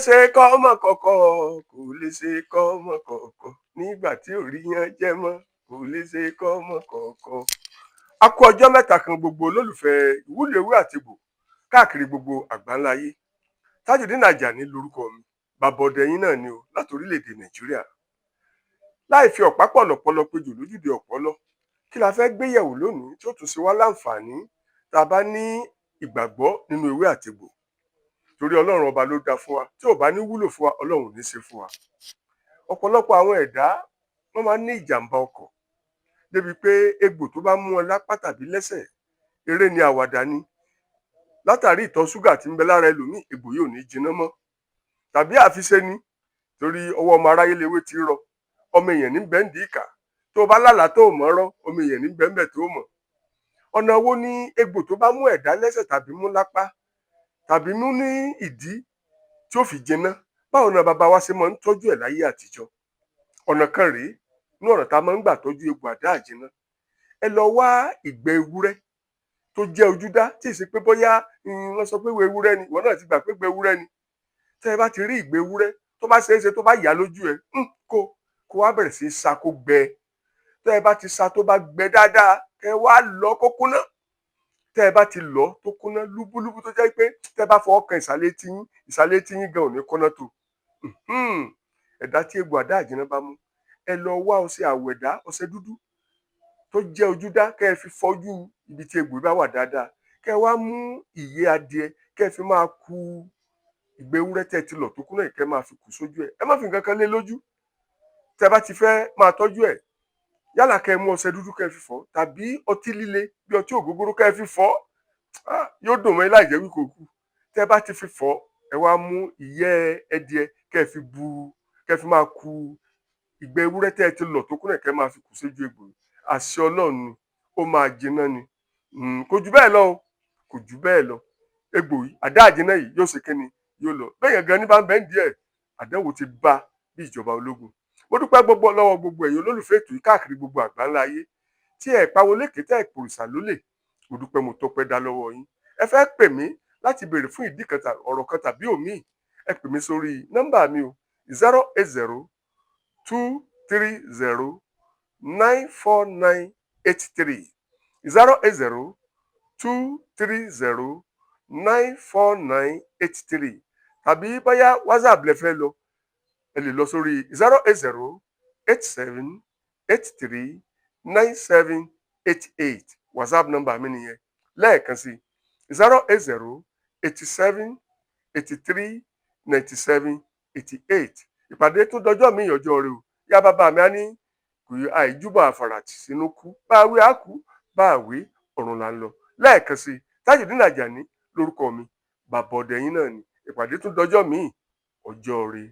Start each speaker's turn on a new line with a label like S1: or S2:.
S1: ṣe kọ́mọ kọ̀kọ̀ kò lè ṣe kọ́mọ kọ̀kọ̀ nígbà tí ò rí yan jẹ mọ́ kò lè ṣe kọ́mọ kọ̀kọ̀. A kú ọjọ́ mẹ́ta kan gbogbo olólùfẹ́ Ìwúlò Ewé Àtegbò káàkiri gbogbo àgbáńlá ayé. Tajudeen Ajani lórúkọ mi, bàbá ọdẹ yín náà ni o, láti orílẹ̀-èdè Nàìjíríà. Láì fi ọ̀pá pọ̀lọ̀pọ̀lọ̀ péjò lójúde ọ̀pọ̀lọ́, kí la fẹ́ gbé yẹ̀wò lónìí tí ó tún ṣe wá láǹfààní tá a bá ní ìgbàgbọ́ nínú ewé àtegbò. Torí Ọlọ́run ọba ló dá fún wa, tí ò bá ní wúlò fún wa, Ọlọ́run ò ní ṣe fún wa. Ọ̀pọ̀lọpọ̀ àwọn ẹ̀dá wọ́n máa ń ní ìjàmbá ọkọ̀ débi pé egbò tó bá mú wọn lápá tàbí lẹ́sẹ̀, eré ni àwàdà ni. Látàrí ìtọ̀ ṣúgà tí ń bẹ lára ẹlòmíì, egbò yóò ní jiná mọ́. Tàbí àfiṣe ni, torí ọwọ́ ọmọ aráyé lewé ti rọ, ọmọ èèyàn ní bẹ́ǹdì ìkà. Tó bá lálàá tó mọ̀ ọ́rọ́, ọmọ èèyàn ní bẹ́ǹbẹ̀ tó mọ̀. Ọ̀nà wo ni egbò tó bá mú ẹ̀dá lẹ́sẹ̀ tàbí mú lápá tàbí mú ní ìdí tí ó fi jiná? Báwo ni bàbá wa ṣe máa ń tọ́jú ẹ̀ láyé àtijọ́? Ọ̀nà kan rèé ní ọ̀nà tá a máa ń gbà tọ́jú egbò àdá àjìnà. Ẹ lọ wá ìgbẹ́ ewúrẹ́ tó jẹ́ ojúdá, tí ì ṣe pé bóyá wọ́n sọ pé ewúrẹ́ ni, ìwọ náà ti gbà pé ewúrẹ́ ni. Tẹ́ ẹ bá ti rí ìgbẹ́ ewúrẹ́ tó bá ṣeé ṣe tó bá yà lójú ẹ, kó wá bẹ̀rẹ̀ sí í sa kó gbẹ. Tẹ́ ẹ bá ti sa tó bá gbẹ dáadáa, kẹ́ wá lọ kó kúnná. Tẹ́ ẹ bá ti lọ tó kúnná lúbúlúbú tó jẹ́ pé tẹ́ ẹ bá fọwọ́ kan ìsàlẹ̀ etí yín gan ò ní kúnná tó. Ẹ̀dá tí egbò àdá àjìnà bá mú, ẹ lọ wá ọṣẹ àwẹ̀dá, ọṣẹ dúdú tó jẹ́ ojúdá, kẹ́ ẹ fi fọjú ibi tí egbò bá wà dáadáa. Kẹ́ ẹ wá mú ìyẹ́ adìẹ, kẹ́ ẹ fi máa ku ìgbẹ́ ewúrẹ́ tẹ́ ẹ ti lọ tó kúnná yìí, kẹ́ ẹ máa fi kù sójú ẹ̀. Ẹ má fi nǹkan kan lé lójú. Tẹ́ ẹ bá ti fẹ́ máa tọ́jú ẹ̀, yálà kẹ́ ẹ mú ọṣẹ dúdú kẹ́ ẹ fi fọ̀, tàbí ọtí líle bí ọtí ògógóró kẹ́ ẹ fi fọ̀. Yóò dùn mọ́ ẹ láì jẹ́ wí kò kú. Tẹ́ ẹ bá ti fi fọ̀, ẹ wá mú ìyẹ́ ẹdìẹ kẹ́ ẹ fi máa ku ìgbẹ́ ewúrẹ́ tẹ́ ẹ ti lọ tó kúnná yìí, kẹ́ ẹ máa fi kù sójú egbò. Àṣẹ Ọlọ́run ni, ó máa jiná ni. Kò jù bẹ́ẹ̀ lọ o, kò jù bẹ́ẹ̀ lọ. Egbò yìí, àdá àjìnà yìí yóò ṣe kíni, yóò lọ. Bẹ́ẹ̀yàn gan ní bá ń bẹ ń díẹ̀, àdánwò ti bá bí ìjọba ológun. Mo dúpẹ́ lọ́wọ́ gbogbo ẹ̀yin olólùfẹ́ ètò yìí káàkiri gbogbo àgbáńlá ayé tí ẹ̀ pawó lékè tẹ́ ẹ̀ pòrìṣà lólè. Mo dúpẹ́, mo tọpẹ́ dá lọ́wọ́ yín. Ẹ fẹ́ pè mí láti béèrè fún ìdí kan ọ̀rọ̀ kan tàbí òmíì, ẹ pè mí sórí nọ́mbà mi o, 08023094983 08023094983. Tàbí bóyá WhatsApp lẹ fẹ́ lọ, ẹ lè lọ sórí 08087839788. WhatsApp nọ́mbà mi nìyẹn. Lẹ́ẹ̀kan sí 08087839788. Ìpàdé tó dọjọ́ mi ọjọ́ rẹ o. Yá bàbá mi á ní kò yẹ àìjúbà àfàràtì sínú kú. Báwí á kú, báwí ọ̀run là ń lọ. Lẹ́ẹ̀kan sí Tajudeen Ajani lórúkọ mi, bàbá ọdẹ yín náà ni. Ìpàdé tó dọjọ́ mi ọjọ́ rẹ.